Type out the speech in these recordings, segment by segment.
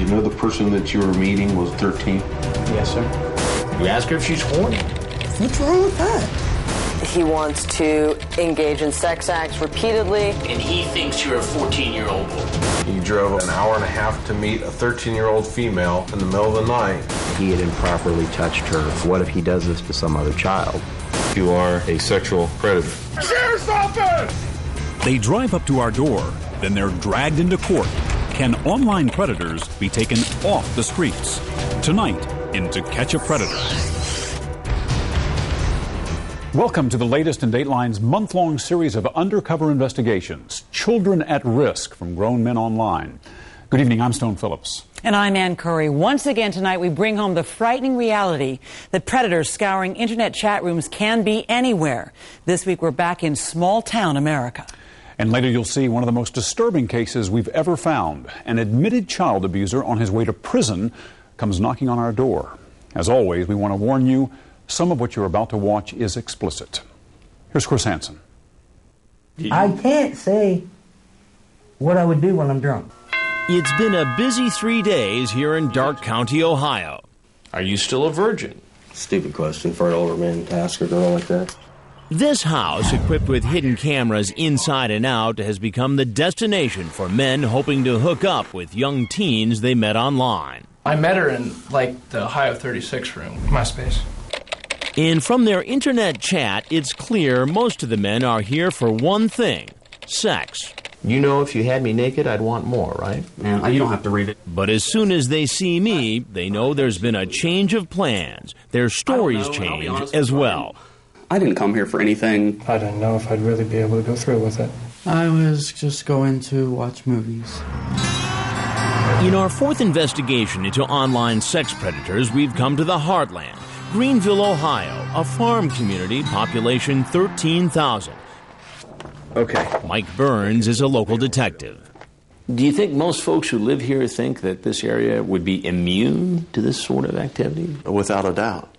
You know the person that you were meeting was 13? Yes, sir. You ask her if she's horny. What's wrong with that? He wants to engage in sex acts repeatedly. And he thinks you're a 14-year-old boy. You drove an hour and a half to meet a 13-year-old female in the middle of the night. He had improperly touched her. What if he does this to some other child? You are a sexual predator. Sheriff's office! They drive up to our door, then they're dragged into court. Can online predators be taken off the streets? Tonight, in To Catch a Predator. Welcome to the latest in Dateline's month-long series of undercover investigations, Children at Risk from Grown Men Online. Good evening, I'm Stone Phillips. And I'm Ann Curry. Once again tonight, we bring home the frightening reality that predators scouring internet chat rooms can be anywhere. This week, we're back in small-town America. And later, you'll see one of the most disturbing cases we've ever found. An admitted child abuser on his way to prison comes knocking on our door. As always, we want to warn you, some of what you're about to watch is explicit. Here's Chris Hansen. I can't say what I would do when I'm drunk. It's been a busy 3 days here in Dark County, Ohio. Are you still a virgin? Stupid question for an older man to ask a girl like that. This house, equipped with hidden cameras inside and out, has become the destination for men hoping to hook up with young teens they met online. I met her in, the Ohio 36 room, MySpace. And from their internet chat, it's clear most of the men are here for one thing: sex. You know if you had me naked, I'd want more, right? Man, you don't have to read it. But as soon as they see me, they know there's been a change of plans. Their stories change as well. I didn't come here for anything. I didn't know if I'd really be able to go through with it. I was just going to watch movies. In our fourth investigation into online sex predators, we've come to the heartland. Greenville, Ohio, a farm community, population 13,000. Okay. Mike Burns is a local detective. Do you think most folks who live here think that this area would be immune to this sort of activity? Without a doubt.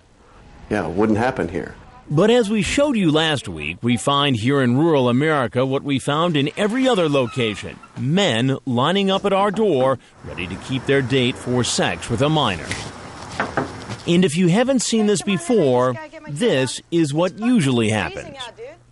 Yeah, it wouldn't happen here. But as we showed you last week, we find here in rural America what we found in every other location: men lining up at our door, ready to keep their date for sex with a minor. And if you haven't seen this before, this is what usually happens.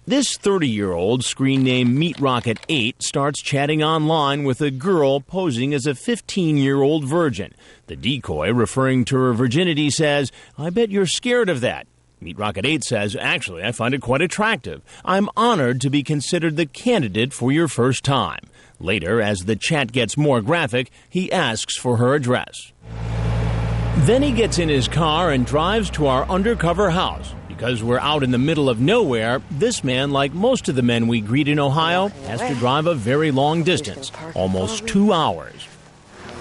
This 30-year-old, screen name Meat Rocket 8, starts chatting online with a girl posing as a 15-year-old virgin. The decoy, referring to her virginity, says, "I bet you're scared of that." Meat Rocket 8 says, "Actually, I find it quite attractive. I'm honored to be considered the candidate for your first time." Later, as the chat gets more graphic, he asks for her address. Then he gets in his car and drives to our undercover house. Because we're out in the middle of nowhere, this man, like most of the men we greet in Ohio, has to drive a very long distance, almost 2 hours.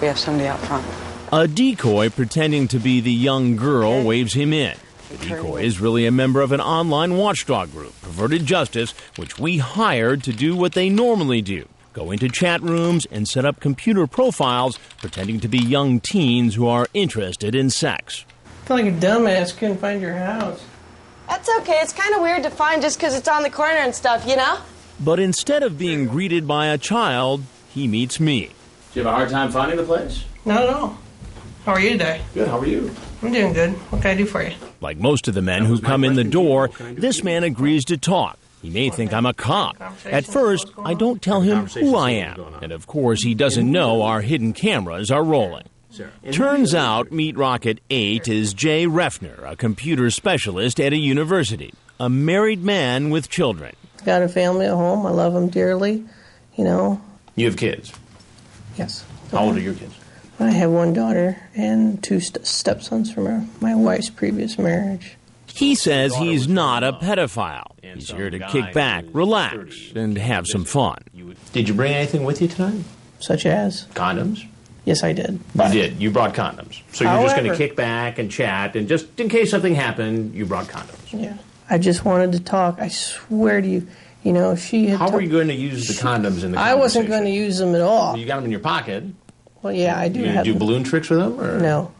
We have somebody out front. A decoy pretending to be the young girl waves him in. The decoy is really a member of an online watchdog group, Perverted Justice, which we hired to do what they normally do: go into chat rooms and set up computer profiles pretending to be young teens who are interested in sex. I feel like a dumbass, couldn't find your house. That's okay. It's kind of weird to find just because it's on the corner and stuff, you know? But instead of being greeted by a child, he meets me. Do you have a hard time finding the place? Not at all. How are you today? Good, how are you? I'm doing good. What can I do for you? Like most of the men who come in the door, this man agrees to talk. He may think I'm a cop. At first, I don't tell him who I am. And of course, he doesn't know our hidden cameras are rolling. Turns out Meat Rocket 8 is Jay Refner, a computer specialist at a university, a married man with children. Got a family at home. I love them dearly, You have kids? Yes. How old are your kids? I have one daughter and two stepsons from my wife's previous marriage. He says he's not a pedophile. He's here to kick back, relax, and have some fun. Did you bring anything with you tonight? Such as? Condoms? Yes, I did. You did. You brought condoms. So you're just going to kick back and chat, and just in case something happened, you brought condoms. Yeah. I just wanted to talk. I swear to you, if she had... How were you going to use the condoms in the conversation? I wasn't going to use them at all. Well, you got them in your pocket. Well, yeah, I do have them. Do balloon tricks with them? Or? No.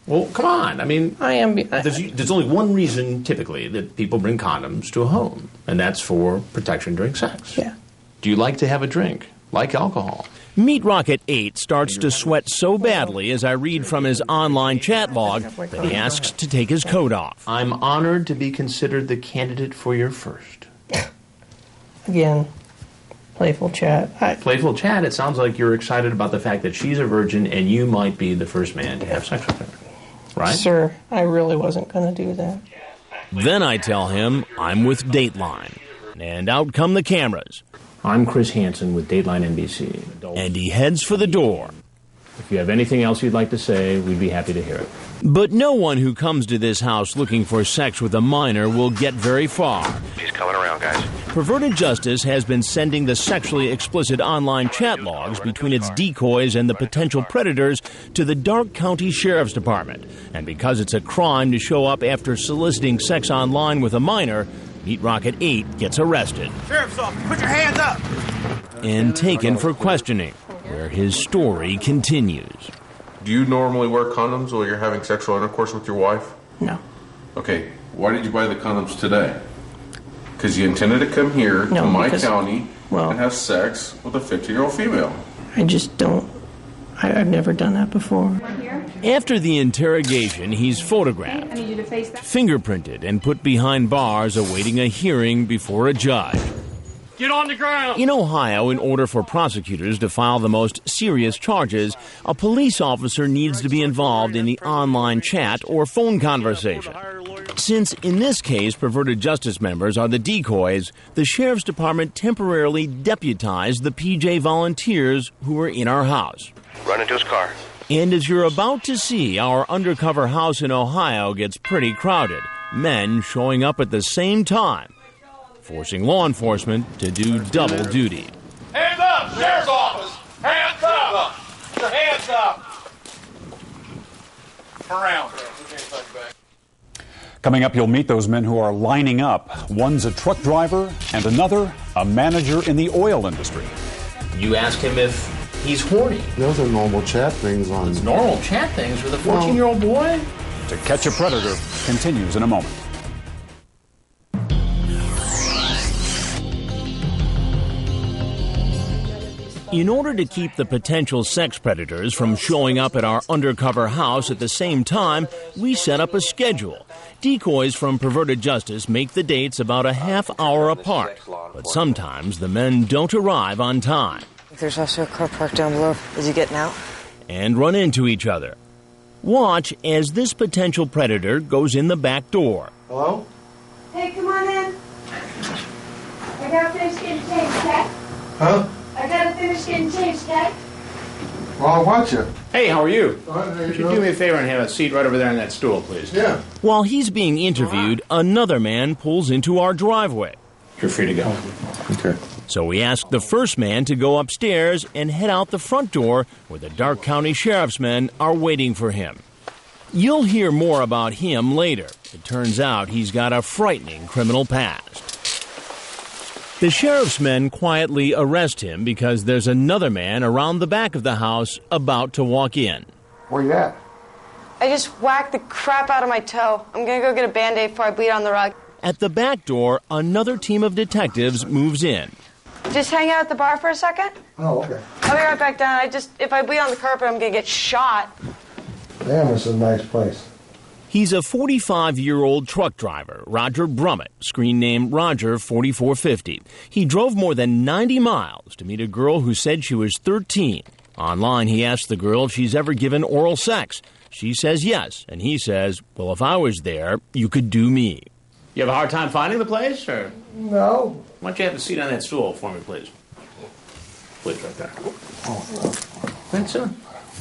Well, come on. I mean, I am. There's only one reason, typically, that people bring condoms to a home, and that's for protection during sex. Yeah. Do you like to have a drink, like alcohol? Meat Rocket 8 starts to sweat so badly as I read from his online chat log that he asks to take his coat off. I'm honored to be considered the candidate for your first. Again, playful chat. Playful chat, it sounds like you're excited about the fact that she's a virgin and you might be the first man to have sex with her. Right? Sir, I really wasn't going to do that. Then I tell him I'm with Dateline. And out come the cameras. I'm Chris Hansen with Dateline NBC. And he heads for the door. If you have anything else you'd like to say, we'd be happy to hear it. But no one who comes to this house looking for sex with a minor will get very far. He's coming around, guys. Perverted Justice has been sending the sexually explicit online chat logs between its decoys and the potential predators to the Dark County Sheriff's Department. And because it's a crime to show up after soliciting sex online with a minor, Meat Rocket 8 gets arrested. Sheriff's office, put your hands up! And taken for questioning, where his story continues. Do you normally wear condoms while you're having sexual intercourse with your wife? No. Okay, why did you buy the condoms today? Because you intended to come here to my county and have sex with a 15-year-old female. I just don't. I've never done that before. After the interrogation, he's photographed, fingerprinted, and put behind bars awaiting a hearing before a judge. Get on the ground! In Ohio, in order for prosecutors to file the most serious charges, a police officer needs to be involved in the online chat or phone conversation. Since, in this case, Perverted Justice members are the decoys, the Sheriff's Department temporarily deputized the PJ volunteers who were in our house. Run into his car. And as you're about to see, our undercover house in Ohio gets pretty crowded. Men showing up at the same time, forcing law enforcement to do double duty. Hands up! Sheriff's office! Hands up! Hands up! Around. Coming up, you'll meet those men who are lining up. One's a truck driver and another a manager in the oil industry. You ask him if he's horny. Those are normal chat things on... It's normal chat things with a 14-year-old boy? To Catch a Predator continues in a moment. In order to keep the potential sex predators from showing up at our undercover house at the same time, we set up a schedule. Decoys from Perverted Justice make the dates about a half hour apart, but sometimes the men don't arrive on time. There's also a car parked down below. Is he getting out? And run into each other. Watch as this potential predator goes in the back door. Hello? Hey, come on in. I gotta finish getting changed, okay? Huh? I gotta finish getting changed, okay? Well, I'll watch you. Hey, how are you? Would you do me a favor and have a seat right over there on that stool, please? Yeah. While he's being interviewed, another man pulls into our driveway. You're free to go. Okay. So we ask the first man to go upstairs and head out the front door where the Dark County Sheriff's men are waiting for him. You'll hear more about him later. It turns out he's got a frightening criminal past. The sheriff's men quietly arrest him because there's another man around the back of the house about to walk in. Where you at? I just whacked the crap out of my toe. I'm gonna go get a Band-Aid before I bleed on the rug. At the back door, another team of detectives moves in. Just hang out at the bar for a second? Oh, okay. I'll be right back down. If I bleed on the carpet, I'm gonna get shot. Damn, this is a nice place. He's a 45-year-old truck driver, Roger Brummett, screen name Roger 4450. He drove more than 90 miles to meet a girl who said she was 13. Online, he asked the girl if she's ever given oral sex. She says yes, and he says, well, if I was there, you could do me. You have a hard time finding the place, or? No. Why don't you have a seat on that stool for me, please? Please, right there. That's it.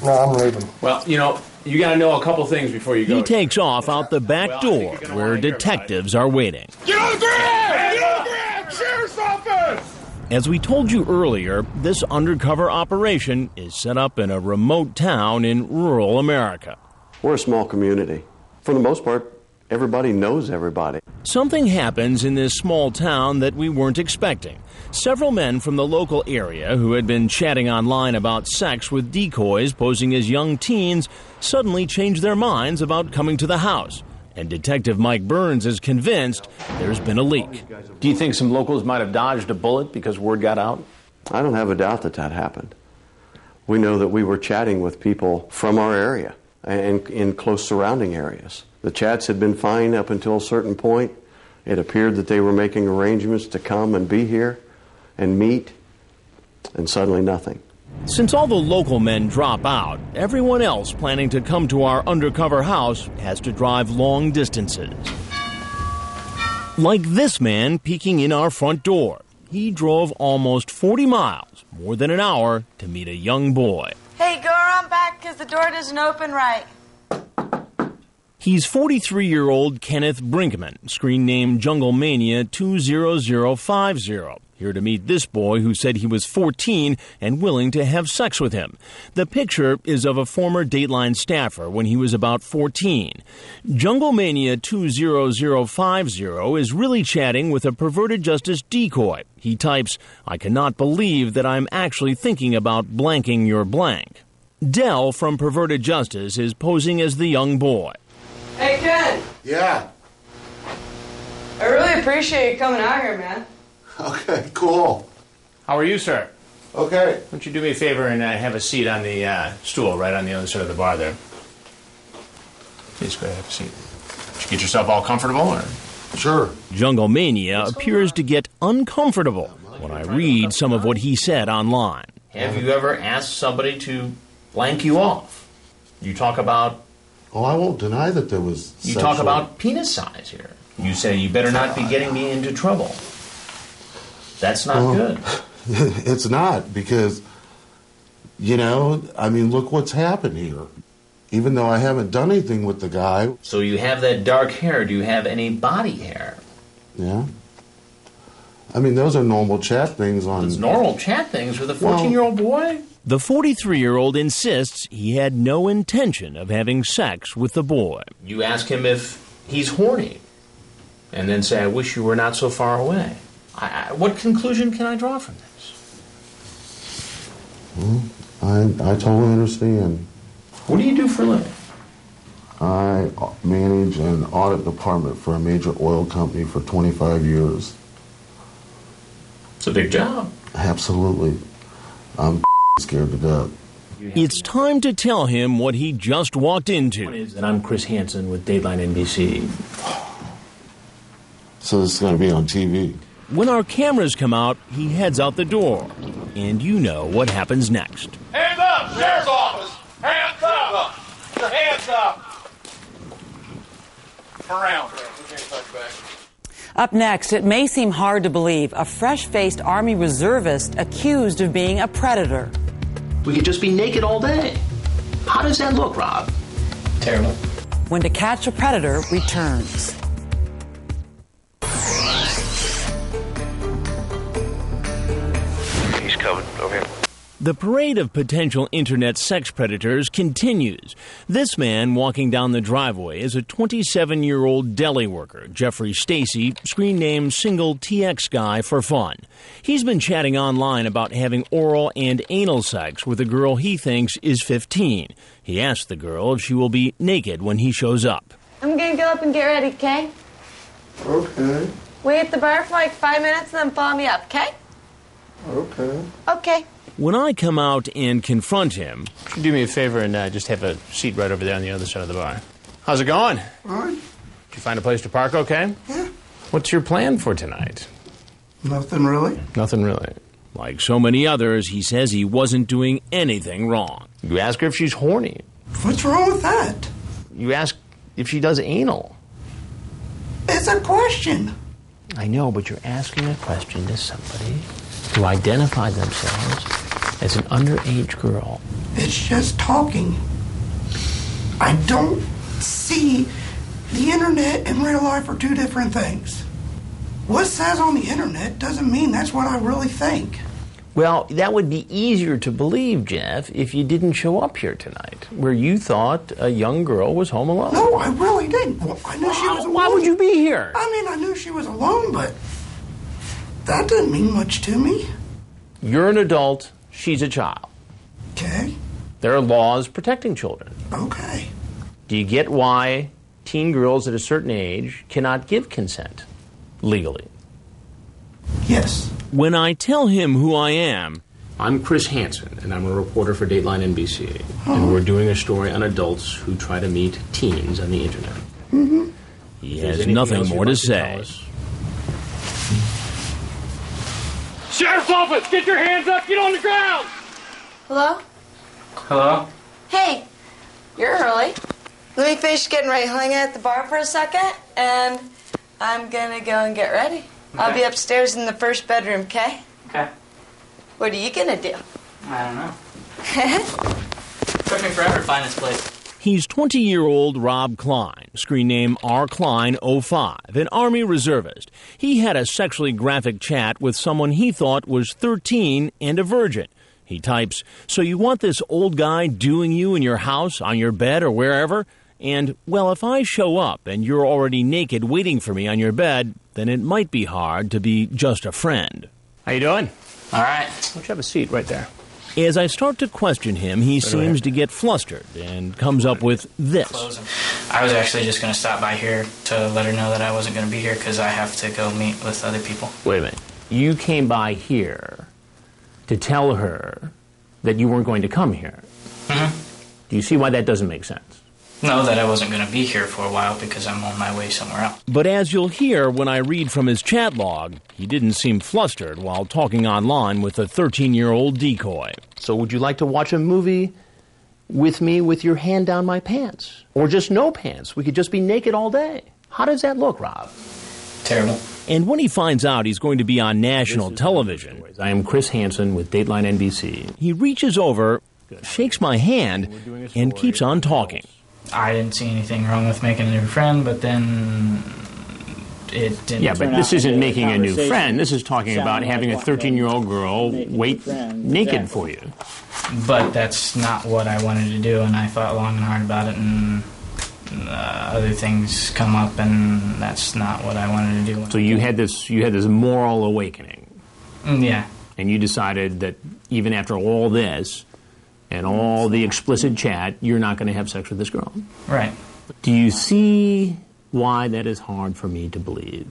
No, I'm leaving. Well, you got to know a couple things before you go. He takes off out the back door where detectives are waiting. Get on the ground! Get on the ground! Sheriff's office! As we told you earlier, this undercover operation is set up in a remote town in rural America. We're a small community. For the most part, everybody knows everybody. Something happens in this small town that we weren't expecting. Several men from the local area who had been chatting online about sex with decoys posing as young teens suddenly changed their minds about coming to the house. And Detective Mike Burns is convinced there's been a leak. Do you think some locals might have dodged a bullet because word got out? I don't have a doubt that happened. We know that we were chatting with people from our area and in close surrounding areas. The chats had been fine up until a certain point. It appeared that they were making arrangements to come and be here and meet, and suddenly nothing. Since all the local men drop out, everyone else planning to come to our undercover house has to drive long distances. Like this man peeking in our front door. He drove almost 40 miles, more than an hour, to meet a young boy. Hey, go around back because the door doesn't open right. He's 43-year-old Kenneth Brinkman, screen name Jungle Mania 20050. Here to meet this boy who said he was 14 and willing to have sex with him. The picture is of a former Dateline staffer when he was about 14. Jungle Mania 20050 is really chatting with a perverted justice decoy. He types, "I cannot believe that I'm actually thinking about blanking your blank." Dell from Perverted Justice is posing as the young boy. Hey, Ken. Yeah. I really appreciate you coming out here, man. Okay, cool. How are you, sir? Okay. Why don't you do me a favor and have a seat on the stool right on the other side of the bar there? Please go ahead, have a seat. Did you get yourself all comfortable? Or? Sure. Jungle Mania appears to get uncomfortable when I read some of what he said online. Have you ever asked somebody to blank you off? You talk about... Oh, I won't deny that there was You talk about penis size here. You say, you better not be getting me into trouble. That's not good. It's not, because, I mean, look what's happened here. Even though I haven't done anything with the guy. So you have that dark hair. Do you have any body hair? Yeah. I mean, those are normal chat things on... It's normal chat things with a 14-year-old boy? The 43-year-old insists he had no intention of having sex with the boy. You ask him if he's horny, and then say, I wish you were not so far away. What conclusion can I draw from this? I totally understand. What do you do for a living? I manage an audit department for a major oil company for 25 years. It's a big job. Absolutely. I'm scared to death. It's time to tell him what he just walked into. And I'm Chris Hansen with Dateline NBC. So this is going to be on TV. When our cameras come out, he heads out the door. And you know what happens next. Hands up! Sheriff's office! Hands up! Hands up! Turn around. Up next, it may seem hard to believe a fresh-faced Army reservist accused of being a predator. We could just be naked all day. How does that look, Rob? Terrible. When To Catch a Predator returns. He's coming over here. The parade of potential internet sex predators continues. This man walking down the driveway is a 27-year-old deli worker, Jeffrey Stacy, screen name Single TX Guy for fun. He's been chatting online about having oral and anal sex with a girl he thinks is 15. He asked the girl if she will be naked when he shows up. I'm gonna go up and get ready, okay? Okay. Wait at the bar for like 5 minutes and then follow me up, okay? Okay. Okay. When I come out and confront him... Do me a favor and just have a seat right over there on the other side of the bar. How's it going? All right. Did you find a place to park okay? Yeah. What's your plan for tonight? Nothing really. Nothing really. Like so many others, he says he wasn't doing anything wrong. You ask her if she's horny. What's wrong with that? You ask if she does anal. It's a question. I know, but you're asking a question to somebody who identified themselves as an underage girl. It's just talking. I don't see the internet and real life are two different things. What says on the internet doesn't mean that's what I really think. Well, that would be easier to believe, Jeff, if you didn't show up here tonight, where you thought a young girl was home alone. No, I really didn't. Well, I knew she was alone. Why would you be here? I mean, I knew she was alone, but that didn't mean much to me. You're an adult, she's a child. Okay. There are laws protecting children. Okay. Do you get why teen girls at a certain age cannot give consent legally? Yes. When I tell him who I am, I'm Chris Hansen, and I'm a reporter for Dateline NBC. And we're doing a story on adults who try to meet teens on the internet. Mm-hmm. He has nothing more to say. Sheriff's office, get your hands up, get on the ground! Hello? Hello? Hey, you're early. Let me finish getting ready. Hang out at the bar for a second, and I'm gonna go and get ready. Okay. I'll be upstairs in the first bedroom, okay? Okay. What are you gonna do? I don't know. Took me forever to find this place. He's 20-year-old Rob Klein, screen name RKlein05, an Army reservist. He had a sexually graphic chat with someone he thought was 13 and a virgin. He types, "So you want this old guy doing you in your house, on your bed, or wherever? And, well, if I show up and you're already naked waiting for me on your bed, then it might be hard to be just a friend." How you doing? All right. Why don't you have a seat right there? As I start to question him, he seems to get flustered and comes up with this. I was actually just going to stop by here to let her know that I wasn't going to be here because I have to go meet with other people. Wait a minute. You came by here to tell her that you weren't going to come here. Mm-hmm. Do you see why that doesn't make sense? No, that I wasn't going to be here for a while because I'm on my way somewhere else. But as you'll hear when I read from his chat log, he didn't seem flustered while talking online with a 13-year-old decoy. So would you like to watch a movie with me with your hand down my pants? Or just no pants? We could just be naked all day. How does that look, Rob? Terrible. And when he finds out he's going to be on national television, I am Chris Hansen with Dateline NBC. He reaches over, shakes my hand, and keeps on talking. I didn't see anything wrong with making a new friend, but then it didn't. Yeah, but this isn't making a new friend. This is talking about having a 13-year-old girl wait naked for you. But that's not what I wanted to do, and I thought long and hard about it, and other things come up, and that's not what I wanted to do. So you had this moral awakening. Yeah. And you decided that even after all this and all the explicit chat, you're not going to have sex with this girl. Right. Do you see why that is hard for me to believe?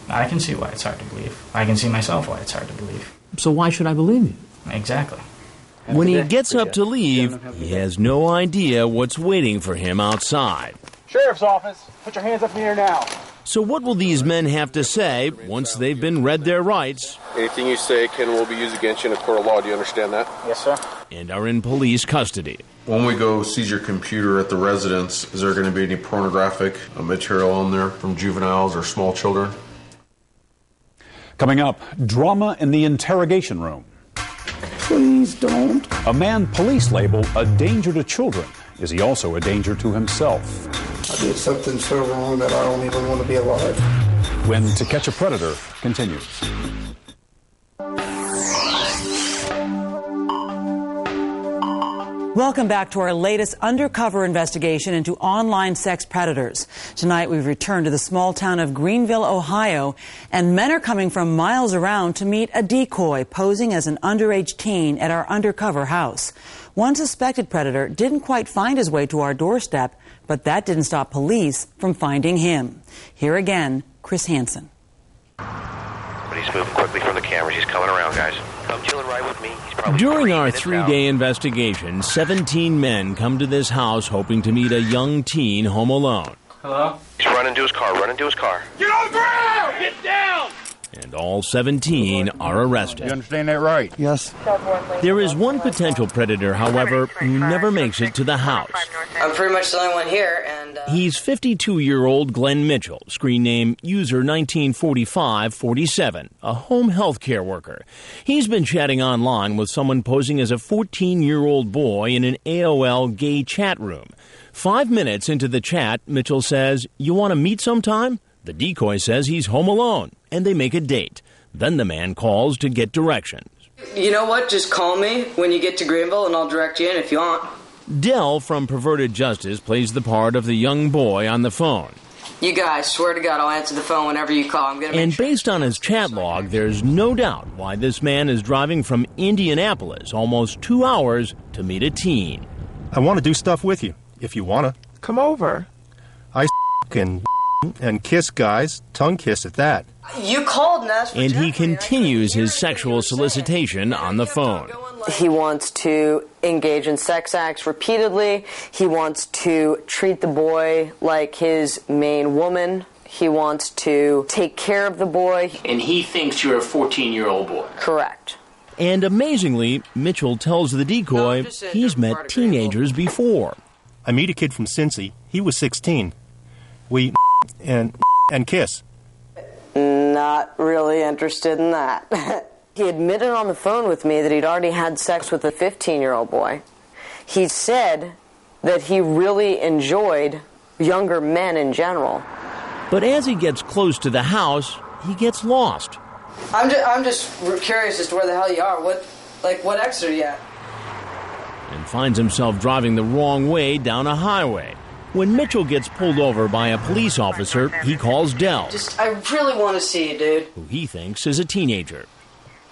I can see why it's hard to believe. I can see myself why it's hard to believe. So why should I believe you? Exactly. When he gets up to leave, he has no idea what's waiting for him outside. Sheriff's office, put your hands up in the air now. So what will these men have to say once they've been read their rights? Anything you say will be used against you in a court of law. Do you understand that? Yes, sir. And are in police custody. When we go seize your computer at the residence, is there going to be any pornographic material on there from juveniles or small children? Coming up, drama in the interrogation room. Please don't. A man police label a danger to children. Is he also a danger to himself? I did something so wrong that I don't even want to be alive. When To Catch a Predator continues. Welcome back to our latest undercover investigation into online sex predators. Tonight we've returned to the small town of Greenville, Ohio, and men are coming from miles around to meet a decoy posing as an underage teen at our undercover house. One suspected predator didn't quite find his way to our doorstep, but that didn't stop police from finding him. Here again, Chris Hansen. But he's moving quickly from the cameras. He's coming around, guys. Come chilling right with me. He's probably During our three-day investigation, 17 men come to this house hoping to meet a young teen home alone. Hello? He's running to his car. Running to his car. Get on the ground! Get down! And all 17 are arrested. You understand that right? Yes. There is one potential predator, however, who never makes it to the house. I'm pretty much the only one here, and... He's 52-year-old Glenn Mitchell, screen name user 194547, a home health care worker. He's been chatting online with someone posing as a 14-year-old boy in an AOL gay chat room. 5 minutes into the chat, Mitchell says, "You want to meet sometime?" The decoy says he's home alone, and they make a date. Then the man calls to get directions. You know what? Just call me when you get to Greenville, and I'll direct you in if you want. Dell from Perverted Justice plays the part of the young boy on the phone. You guys, swear to God, I'll answer the phone whenever you call. I'm gonna. And based on his chat log, there's no doubt why this man is driving from Indianapolis almost 2 hours to meet a teen. I want to do stuff with you, if you want to. Come over. I and and kiss guys, tongue kiss at that. You called and asked for And he Jeffrey. continues his sexual solicitation on the phone. He wants to engage in sex acts repeatedly. He wants to treat the boy like his main woman. He wants to take care of the boy. And he thinks you're a 14-year-old boy. Correct. And amazingly, Mitchell tells the decoy he's met teenagers before. I meet a kid from Cincy. He was 16. We and kiss. Not really interested in that. He admitted on the phone with me that he'd already had sex with a 15-year-old boy. He said that he really enjoyed younger men in general. But as he gets close to the house, he gets lost. I'm just curious as to where the hell you are. What exit are you at? And finds himself driving the wrong way down a highway. When Mitchell gets pulled over by a police officer, he calls Dell, I really want to see you, dude. who he thinks is a teenager.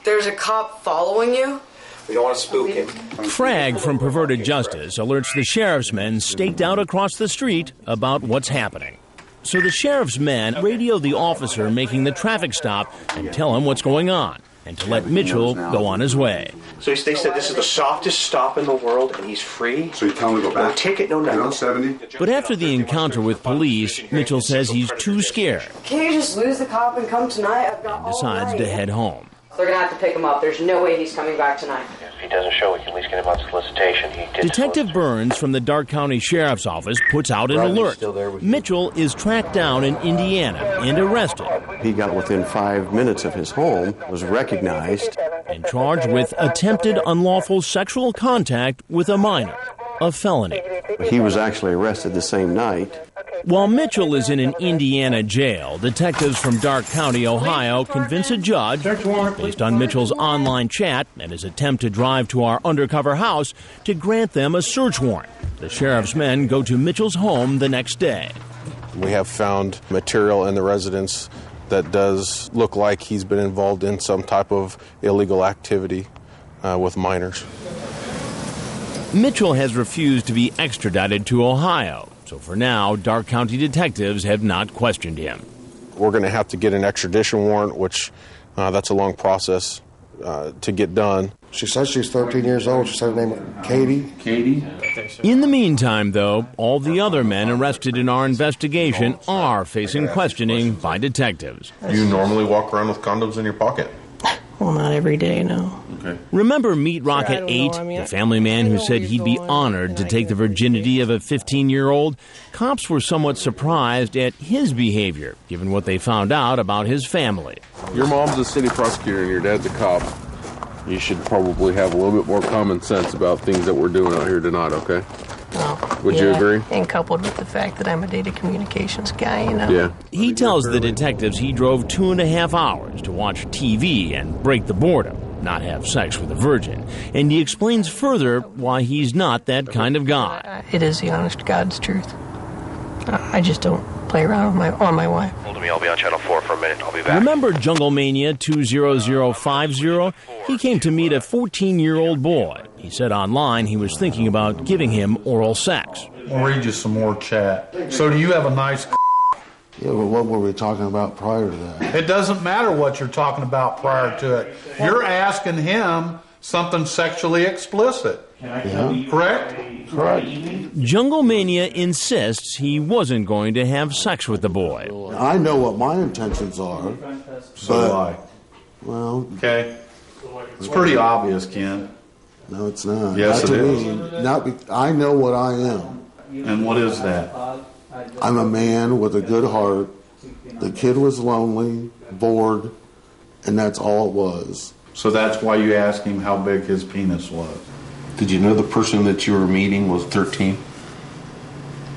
There's a cop following you? We don't want to spook him. Frag from Perverted Justice alerts the sheriff's men staked out across the street about what's happening. So the sheriff's men radio the officer making the traffic stop and tell him what's going on, and to let Mitchell go on his way. So they said this is the softest stop in the world, and he's free? So you tell him to go back? No ticket, no nothing. 70? But after the encounter with police, Mitchell says he's too scared Can't you just lose the cop and come tonight? I've got and decides to head home. They're going to have to pick him up. There's no way he's coming back tonight. If he doesn't show, we can at least get him on solicitation. He did Detective Burns from the Dark County Sheriff's Office puts out an alert. Mitchell is tracked down in Indiana and arrested. He got within 5 minutes of his home, was recognized, and charged with attempted unlawful sexual contact with a minor, a felony. He was actually arrested the same night. While Mitchell is in an Indiana jail, detectives from Dark County, Ohio, convince a judge, based on Mitchell's online chat and his attempt to drive to our undercover house, to grant them a search warrant. The sheriff's men go to Mitchell's home the next day. We have found material in the residence that does look like he's been involved in some type of illegal activity with minors. Mitchell has refused to be extradited to Ohio. So for now, Dark County detectives have not questioned him. We're going to have to get an extradition warrant, which that's a long process to get done. She said she's 13 years old. She said her name Katie. Katie? In the meantime, though, all the other men arrested in our investigation are facing questioning by detectives. You normally walk around with condoms in your pocket? Well, not every day, no. Okay. Remember Meat Rocket 8, the family man who said he'd be honored to take the virginity of a 15-year-old? Cops were somewhat surprised at his behavior, given what they found out about his family. Your mom's a city prosecutor and your dad's a cop. You should probably have a little bit more common sense about things that we're doing out here tonight, okay? Would you agree? And coupled with the fact that I'm a data communications guy, Yeah. He tells the detectives he drove 2.5 hours to watch TV and break the boredom, not have sex with a virgin. And he explains further why he's not that kind of guy. It is the honest to God's truth. I just don't play around with my wife. Hold me, I'll be on Channel 4 for a minute. I'll be back. Remember Jungle Mania 20050? He came to meet a 14-year-old boy. He said online he was thinking about giving him oral sex. I'll read you some more chat. So do you have a nice Yeah, but what were we talking about prior to that? It doesn't matter what you're talking about prior to it. You're asking him something sexually explicit. Yeah. Correct? Correct. Jungle Mania insists he wasn't going to have sex with the boy. I know what my intentions are. So do I. Well, okay. It's pretty obvious, Ken. No, it's not. Yes, not it to is. Me. Not I know what I am. And what is that? I'm a man with a good heart. The kid was lonely, bored, and that's all it was. So that's why you asked him how big his penis was. Did you know the person that you were meeting was 13?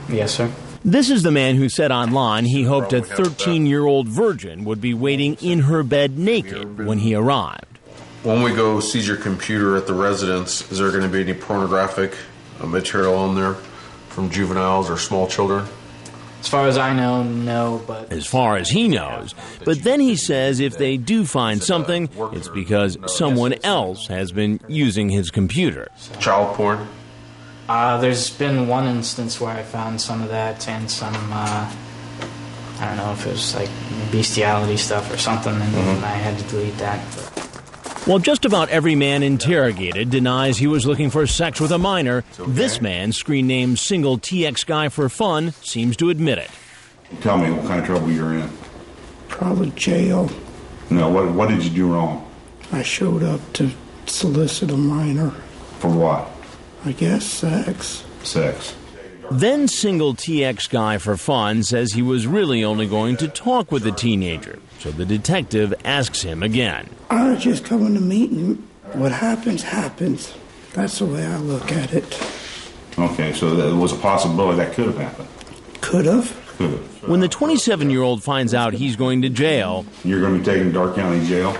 Yes, sir. This is the man who said online he hoped a 13-year-old virgin would be waiting in her bed naked when he arrived. When we go seize your computer at the residence, is there going to be any pornographic material on there from juveniles or small children? As far as I know, no, but... As far as he knows. But then he says if they do find something, it's because someone else has been using his computer. Child porn? There's been one instance where I found some of that and some... I I don't know if it was like bestiality stuff or something, and I had to delete that. While just about every man interrogated denies he was looking for sex with a minor, this man, screen named Single TX Guy for Fun, seems to admit it. Tell me what kind of trouble you're in. Probably jail. No, what did you do wrong? I showed up to solicit a minor. For what? I guess sex. Sex. Then Single TX Guy for Fun says he was really only going to talk with the teenager, so the detective asks him again. I was just coming to meet him. What happens, happens. That's the way I look at it. Okay, so there was a possibility that could have happened. Could have. When the 27-year-old finds out he's going to jail... You're going to be taken to Dark County Jail?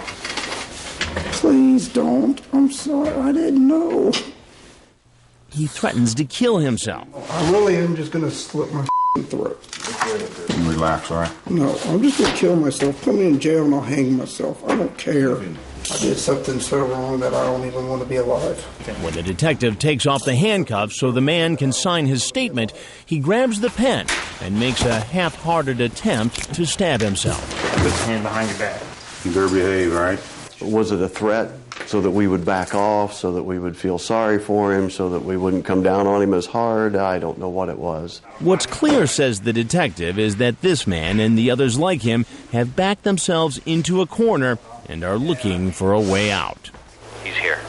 Please don't. I'm sorry. I didn't know. He threatens to kill himself. I really am just going to slit my throat. You relax, all right? No, I'm just going to kill myself. Put me in jail and I'll hang myself. I don't care. I did something so wrong that I don't even want to be alive. When the detective takes off the handcuffs so the man can sign his statement, he grabs the pen and makes a half-hearted attempt to stab himself. Put your hand behind your back. You better behave, all right? Was it a threat so that we would back off, so that we would feel sorry for him, so that we wouldn't come down on him as hard? I don't know what it was. What's clear, says the detective, is that this man and the others like him have backed themselves into a corner and are looking for a way out. He's here.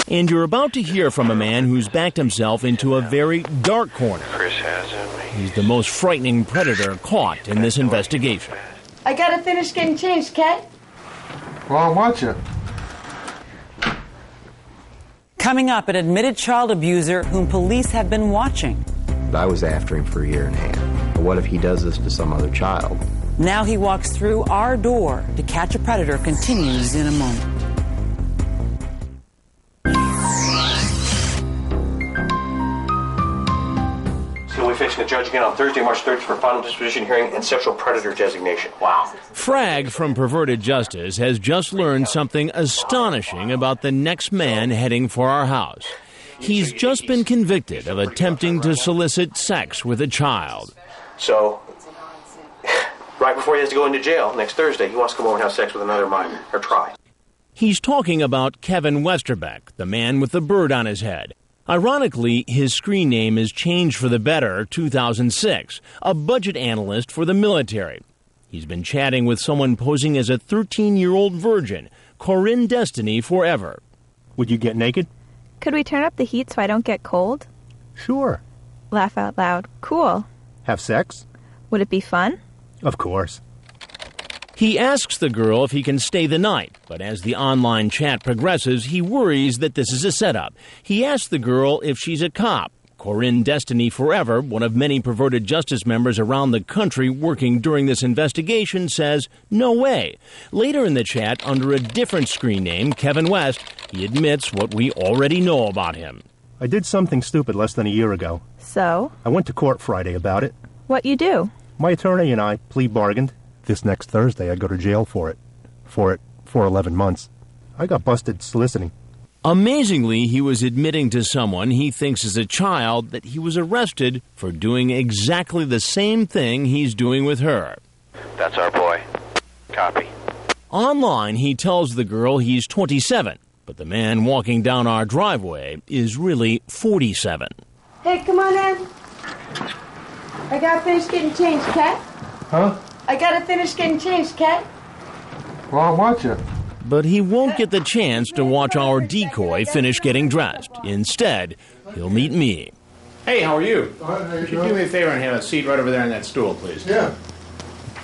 And you're about to hear from a man who's backed himself into a very dark corner. Chris Hansen. He's the most frightening predator caught in this investigation. I gotta finish getting changed, Kat. Well, I'll watch it. Coming up, an admitted child abuser whom police have been watching. I was after him for a year and a half. But what if he does this to some other child? Now he walks through our door to catch a predator continues in a moment. So we're facing a judge again on Thursday, March 3rd for final disposition hearing and sexual predator designation. Wow. Frag from Perverted Justice has just learned something astonishing about the next man heading for our house. He's just been convicted of attempting to solicit sex with a child. So, right before he has to go into jail next Thursday, he wants to come over and have sex with another minor, or try. He's talking about Kevin Westerbeck, the man with the bird on his head. Ironically, his screen name is changed for the better 2006, a budget analyst for the military. He's been chatting with someone posing as a 13-year-old virgin, Corinne Destiny Forever. Would you get naked? Could we turn up the heat so I don't get cold? Sure. Laugh out loud. Cool. Have sex? Would it be fun? Of course. He asks the girl if he can stay the night, but as the online chat progresses, he worries that this is a setup. He asks the girl if she's a cop. Corinne Destiny Forever, one of many perverted justice members around the country working during this investigation, says, no way. Later in the chat, under a different screen name, Kevin West, he admits what we already know about him. I did something stupid less than a year ago. So? I went to court Friday about it. What you do? My attorney and I plea bargained. This next Thursday, I go to jail for 11 months. I got busted soliciting. Amazingly, he was admitting to someone he thinks is a child that he was arrested for doing exactly the same thing he's doing with her. That's our boy. Copy. Online, he tells the girl he's 27, but the man walking down our driveway is really 47. Hey, come on in. I gotta finish getting changed, Kat. Huh? I gotta finish getting changed, Kat. Well, I'll watch it. But he won't get the chance to watch our decoy finish getting dressed. Instead, he'll meet me. Hey, how are you? Could you do me a favor and have a seat right over there on that stool, please? Yeah.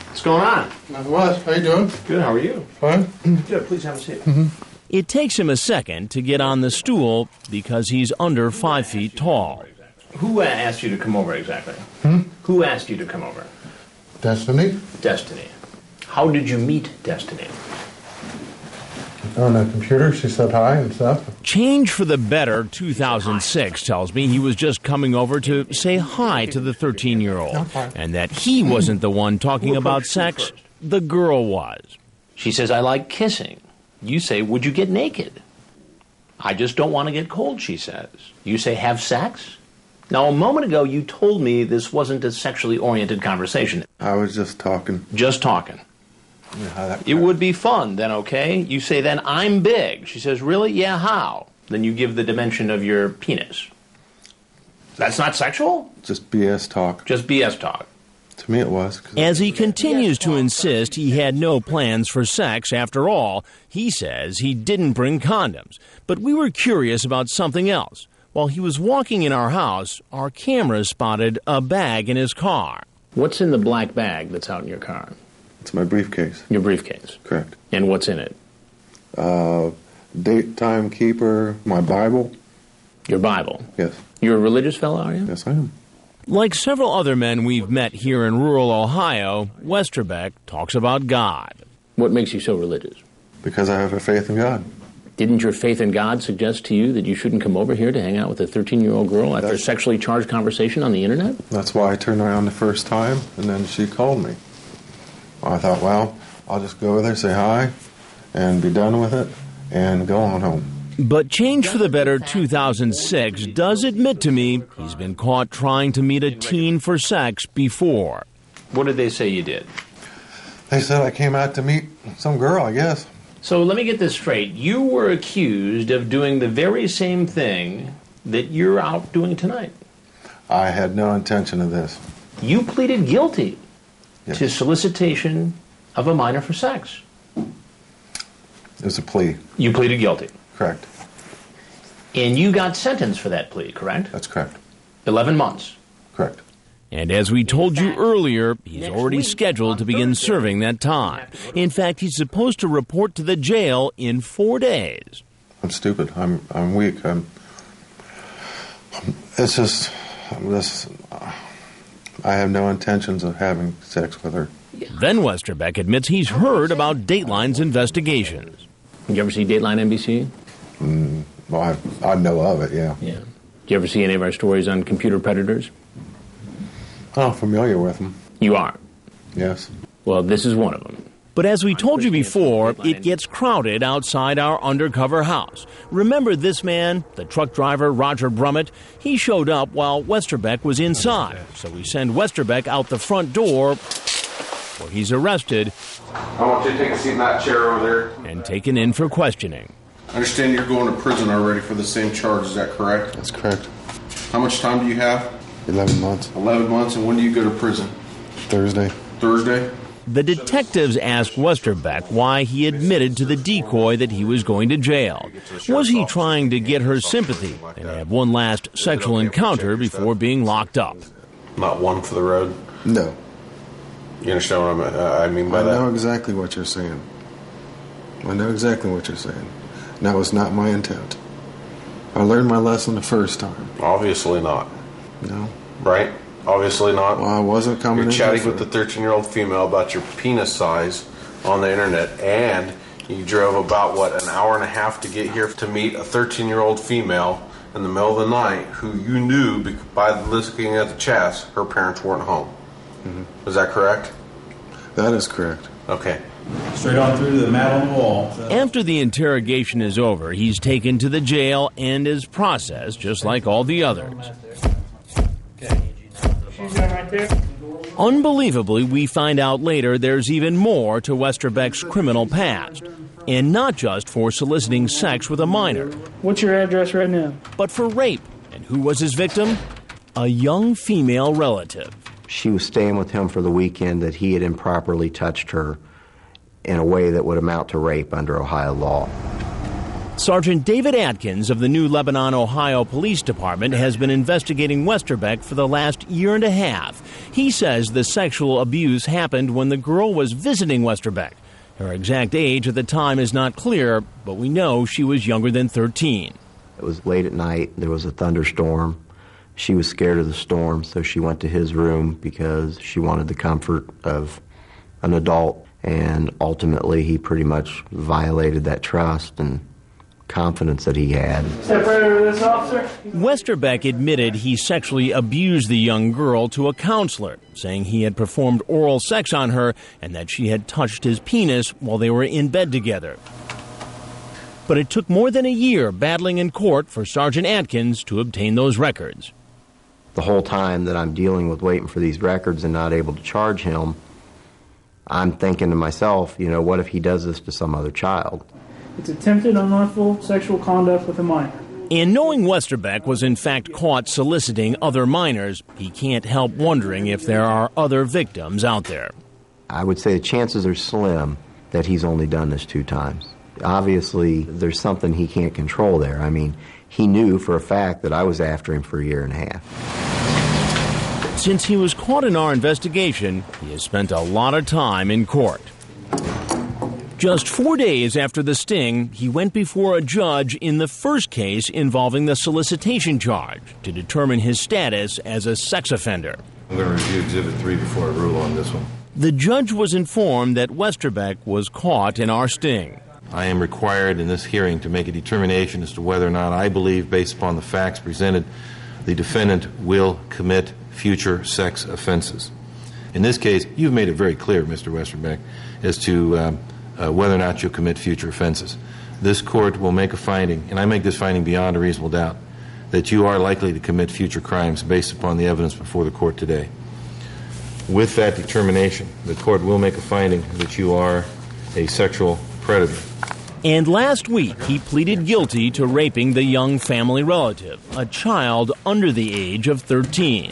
What's going on? Not much. How you doing? Good, how are you? Fine. Good, please have a seat. It takes him a second to get on the stool because he's under 5 feet tall. Who asked you to come over exactly? Who asked you to come over? Destiny? Destiny. How did you meet Destiny? On the computer, she said hi and stuff. Change for the Better 2006 tells me he was just coming over to say hi to the 13-year-old. Okay. And that he wasn't the one talking about sex, the girl was. She says, I like kissing. You say, would you get naked? I just don't want to get cold, she says. You say, have sex? Now, a moment ago, you told me this wasn't a sexually oriented conversation. I was just talking. Just talking. It would be fun, then, okay? You say, then, I'm big. She says, really? Yeah, how? Then you give the dimension of your penis. That's not sexual? Just BS talk. Just BS talk. To me it was. As he continues to insist he had no plans for sex after all, he says he didn't bring condoms. But we were curious about something else. While he was walking in our house, our camera spotted a bag in his car. What's in the black bag that's out in your car? It's my briefcase. Your briefcase? Correct. And what's in it? Date timekeeper, my Bible. Your Bible? Yes. You're a religious fellow, are you? Yes, I am. Like several other men we've met here in rural Ohio, Westerbeck talks about God. What makes you so religious? Because I have a faith in God. Didn't your faith in God suggest to you that you shouldn't come over here to hang out with a 13-year-old girl after a sexually charged conversation on the internet? That's why I turned around the first time, and then she called me. I thought, well, I'll just go over there, say hi, and be done with it, and go on home. But Change for the Better 2006 does admit to me he's been caught trying to meet a teen for sex before. What did they say you did? They said I came out to meet some girl, I guess. So let me get this straight. You were accused of doing the very same thing that you're out doing tonight. I had no intention of this. You pleaded guilty to solicitation of a minor for sex. It was a plea. You pleaded guilty. Correct. And you got sentenced for that plea, correct? That's correct. 11 months. Correct. And as we told you earlier, he's already scheduled to begin serving that time. In fact, he's supposed to report to the jail in 4 days. I'm stupid. I'm weak. It's just this. I have no intentions of having sex with her. Then Westerbeck admits he's heard about Dateline's investigations. Did you ever see Dateline NBC? Well, I know of it, yeah. Yeah. Did you ever see any of our stories on computer predators? Oh, familiar with them. You are? Yes. Well, this is one of them. But as we told you before, it gets crowded outside our undercover house. Remember this man, the truck driver Roger Brummett? He showed up while Westerbeck was inside. So we send Westerbeck out the front door, where he's arrested. I want you to take a seat in that chair over there. And taken in for questioning. I understand you're going to prison already for the same charge, is that correct? That's correct. How much time do you have? 11 months. 11 months, and when do you go to prison? Thursday. Thursday? The detectives asked Westerbeck why he admitted to the decoy that he was going to jail. Was he trying to get her sympathy and have one last sexual encounter before being locked up? Not one for the road? No. You understand what I mean by that? I know exactly what you're saying. I know exactly what you're saying. And that was not my intent. I learned my lesson the first time. Obviously not. No. Right? Obviously not. Well, I wasn't coming You're in chatting different. with the 13-year-old female about your penis size on the internet, and you drove about, an hour and a half to get here to meet a 13-year-old female in the middle of the night who you knew by looking at the chats her parents weren't home. Mm-hmm. Is that correct? That is correct. Okay. Straight on through to the mat on the wall. After the interrogation is over, he's taken to the jail and is processed just like all the others. Right there. Unbelievably, we find out later there's even more to Westerbeck's criminal past. And not just for soliciting sex with a minor. What's your address right now? But for rape. And who was his victim? A young female relative. She was staying with him for the weekend that he had improperly touched her in a way that would amount to rape under Ohio law. Sergeant David Atkins of the New Lebanon, Ohio Police Department has been investigating Westerbeck for the last year and a half. He says the sexual abuse happened when the girl was visiting Westerbeck. Her exact age at the time is not clear, but we know she was younger than 13. It was late at night. There was a thunderstorm. She was scared of the storm, so she went to his room because she wanted the comfort of an adult. And ultimately, he pretty much violated that trust and confidence that he had. Step right over this, officer. Westerbeck admitted he sexually abused the young girl to a counselor, saying he had performed oral sex on her and that she had touched his penis while they were in bed together. But it took more than a year battling in court for Sergeant Atkins to obtain those records. The whole time that I'm dealing with waiting for these records and not able to charge him, I'm thinking to myself, what if he does this to some other child? It's attempted unlawful sexual conduct with a minor. And knowing Westerbeck was in fact caught soliciting other minors, he can't help wondering if there are other victims out there. I would say the chances are slim that he's only done this 2 times. Obviously, there's something he can't control there. I mean, he knew for a fact that I was after him for a year and a half. Since he was caught in our investigation, he has spent a lot of time in court. Just 4 days after the sting, he went before a judge in the first case involving the solicitation charge to determine his status as a sex offender. I'm going to review Exhibit 3 before I rule on this one. The judge was informed that Westerbeck was caught in our sting. I am required in this hearing to make a determination as to whether or not I believe, based upon the facts presented, the defendant will commit future sex offenses. In this case, you've made it very clear, Mr. Westerbeck, as to whether or not you'll commit future offenses. This court will make a finding, and I make this finding beyond a reasonable doubt, that you are likely to commit future crimes based upon the evidence before the court today. With that determination, the court will make a finding that you are a sexual predator. And last week, he pleaded guilty to raping the young family relative, a child under the age of 13.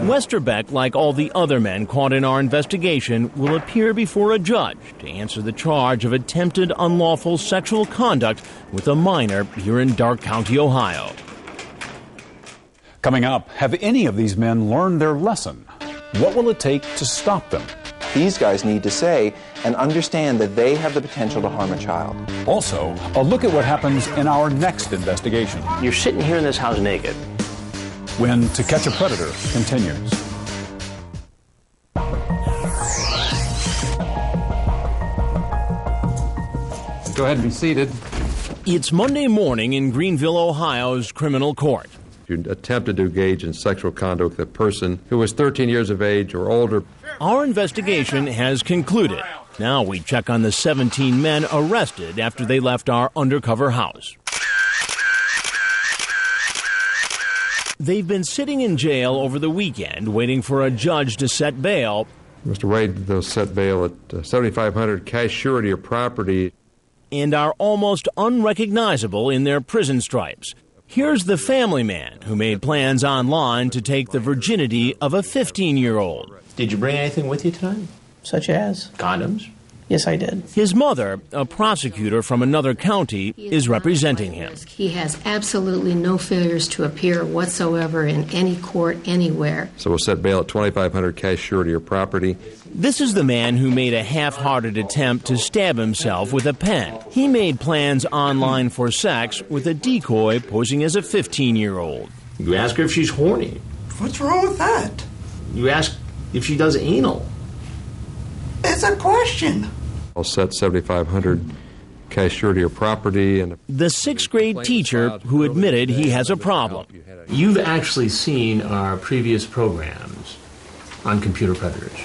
Westerbeck, like all the other men caught in our investigation, will appear before a judge to answer the charge of attempted unlawful sexual conduct with a minor here in Darke County, Ohio. Coming up, have any of these men learned their lesson? What will it take to stop them? These guys need to say and understand that they have the potential to harm a child. Also, a look at what happens in our next investigation. You're sitting here in this house naked. When To Catch a Predator continues. Go ahead and be seated. It's Monday morning in Greenville, Ohio's criminal court. You attempted to engage in sexual conduct with a person who was 13 years of age or older. Our investigation has concluded. Now we check on the 17 men arrested after they left our undercover house. They've been sitting in jail over the weekend waiting for a judge to set bail. Mr. Wade, they'll set bail at $7,500 cash surety or property. And are almost unrecognizable in their prison stripes. Here's the family man who made plans online to take the virginity of a 15-year-old. Did you bring anything with you tonight? Such as? Condoms? Yes, I did. His mother, a prosecutor from another county, is representing him. He has absolutely no failures to appear whatsoever in any court anywhere. So we'll set bail at $2,500 cash surety or property. This is the man who made a half-hearted attempt to stab himself with a pen. He made plans online for sex with a decoy posing as a 15-year-old. You ask her if she's horny. What's wrong with that? You ask if she does anal. It's a question. I'll set $7,500 cash surety or property. And the 6th grade teacher who admitted he has a problem. You've actually seen our previous programs on computer predators.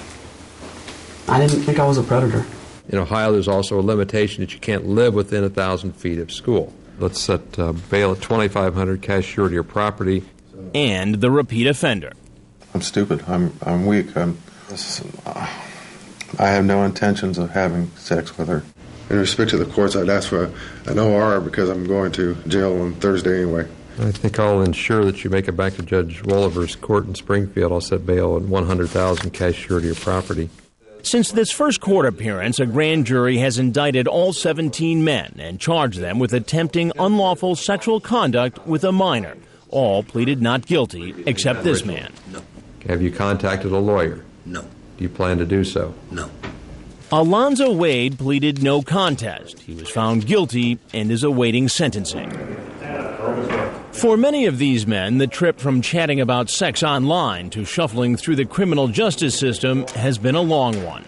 I didn't think I was a predator. In Ohio, there's also a limitation that you can't live within 1,000 feet of school. Let's set bail at $2,500 cash surety or property. And the repeat offender. I'm stupid. I'm weak. I have no intentions of having sex with her. In respect to the courts, I'd ask for an OR because I'm going to jail on Thursday anyway. I think I'll ensure that you make it back to Judge Wolliver's court in Springfield. I'll set bail at $100,000 cash surety or property. Since this first court appearance, a grand jury has indicted all 17 men and charged them with attempting unlawful sexual conduct with a minor. All pleaded not guilty, except this man. No. Have you contacted a lawyer? No. Do you plan to do so? No. Alonzo Wade pleaded no contest. He was found guilty and is awaiting sentencing. For many of these men, the trip from chatting about sex online to shuffling through the criminal justice system has been a long one.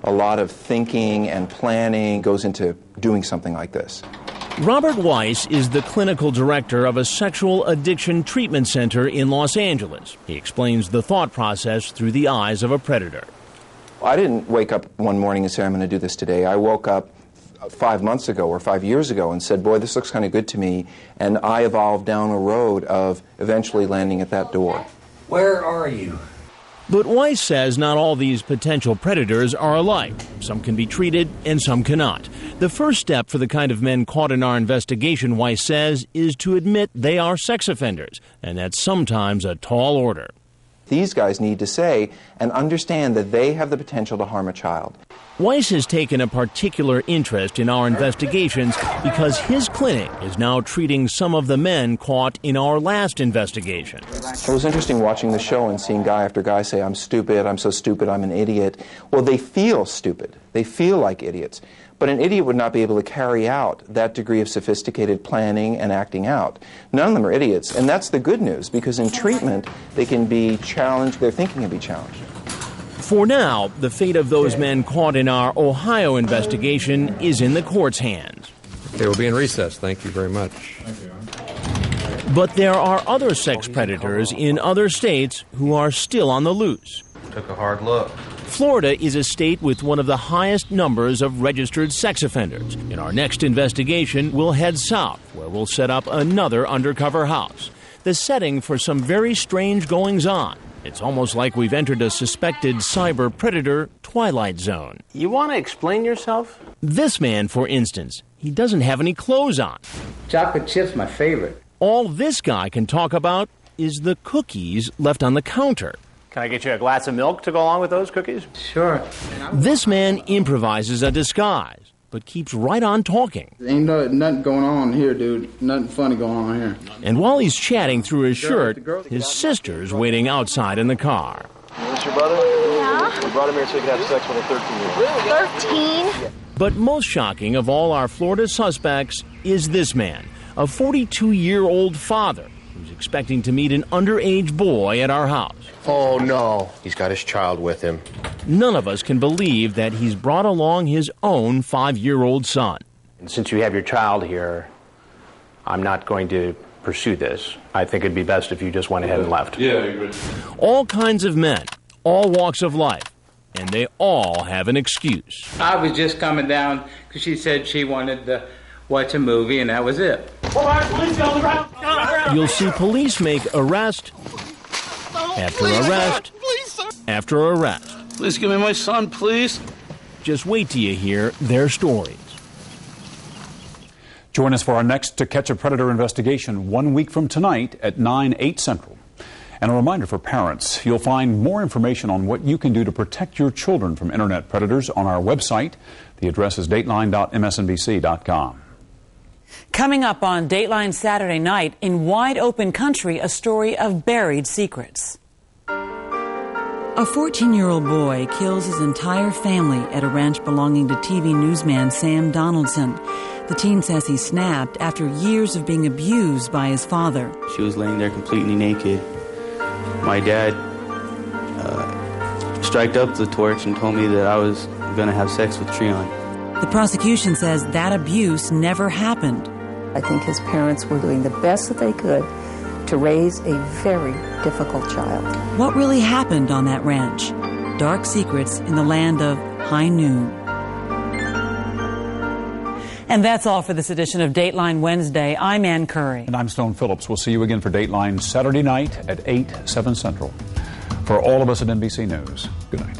A lot of thinking and planning goes into doing something like this. Robert Weiss is the clinical director of a sexual addiction treatment center in Los Angeles. He explains the thought process through the eyes of a predator. I didn't wake up one morning and say, I'm going to do this today. I woke up 5 months ago or 5 years ago and said, boy, this looks kind of good to me, and I evolved down a road of eventually landing at that door. Where are you? But Weiss says not all these potential predators are alike. Some can be treated and some cannot. The first step for the kind of men caught in our investigation, Weiss says, is to admit they are sex offenders, and that's sometimes a tall order. These guys need to say and understand that they have the potential to harm a child. Weiss has taken a particular interest in our investigations because his clinic is now treating some of the men caught in our last investigation. It was interesting watching the show and seeing guy after guy say, I'm stupid, I'm so stupid, I'm an idiot. Well, they feel stupid. They feel like idiots. But an idiot would not be able to carry out that degree of sophisticated planning and acting out. None of them are idiots, and that's the good news, because in treatment, they can be challenged, their thinking can be challenged. For now, the fate of those men caught in our Ohio investigation is in the court's hands. They will be in recess. Thank you very much. But there are other sex predators in other states who are still on the loose. Took a hard look. Florida is a state with one of the highest numbers of registered sex offenders. In our next investigation, we'll head south, where we'll set up another undercover house. The setting for some very strange goings-on. It's almost like we've entered a suspected cyber predator twilight zone. You want to explain yourself? This man, for instance, he doesn't have any clothes on. Chocolate chip's my favorite. All this guy can talk about is the cookies left on the counter. Can I get you a glass of milk to go along with those cookies? Sure. This man improvises a disguise, but keeps right on talking. Ain't nothing going on here, dude. Nothing funny going on here. And while he's chatting through his shirt, his sister's waiting outside in the car. Is this your brother? Yeah. We brought him here so he could have sex with a 13-year-old. 13? But most shocking of all our Florida suspects is this man, a 42-year-old father who's expecting to meet an underage boy at our house. Oh, no. He's got his child with him. None of us can believe that he's brought along his own 5-year-old son. And since you have your child here, I'm not going to pursue this. I think it'd be best if you just went ahead and left. Yeah, I agree. All kinds of men, all walks of life, and they all have an excuse. I was just coming down because she said she wanted to watch a movie, and that was it. You'll see police make arrest after arrest after arrest. Please give me my son, please. Just wait till you hear their stories. Join us for our next To Catch a Predator investigation 1 week from tonight at 9, 8 Central. And a reminder for parents, you'll find more information on what you can do to protect your children from internet predators on our website. The address is dateline.msnbc.com. Coming up on Dateline Saturday night, in wide open country, a story of buried secrets. A 14-year-old boy kills his entire family at a ranch belonging to TV newsman Sam Donaldson. The teen says he snapped after years of being abused by his father. She was laying there completely naked. My dad striked up the torch and told me that I was going to have sex with Treon. The prosecution says that abuse never happened. I think his parents were doing the best that they could to raise a very difficult child. What really happened on that ranch? Dark secrets in the land of high noon. And that's all for this edition of Dateline Wednesday. I'm Ann Curry. And I'm Stone Phillips. We'll see you again for Dateline Saturday night at 8, 7 Central. For all of us at NBC News, good night.